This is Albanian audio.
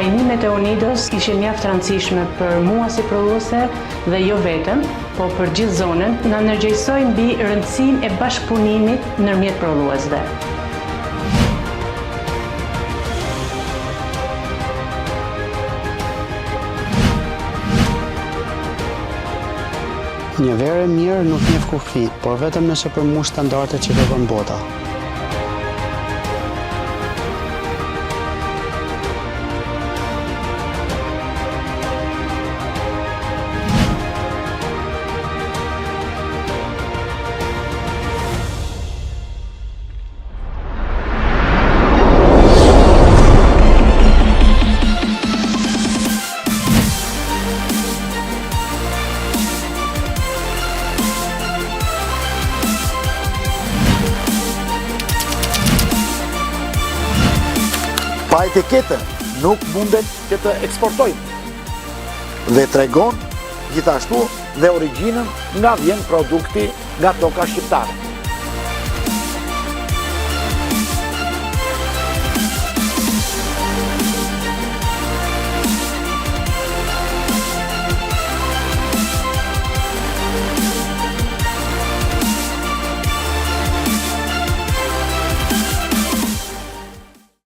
trajnimet e UNIDO-s ishin mjaft rëndësishme për mua si prodhuese dhe jo vetëm, po për gjithë zonën, na ndërgjegjësojnë mbi rëndësinë e bashkëpunimit ndërmjet prodhuesve. Një verë e mirë nuk njeh kufi, por vetëm nëse përmbush standardet që kërkon bota. Pa etiketën nuk mundet që të eksportojmë. Dhe tregon gjithashtu dhe origjinën nga vjen produkti nga toka shqiptare.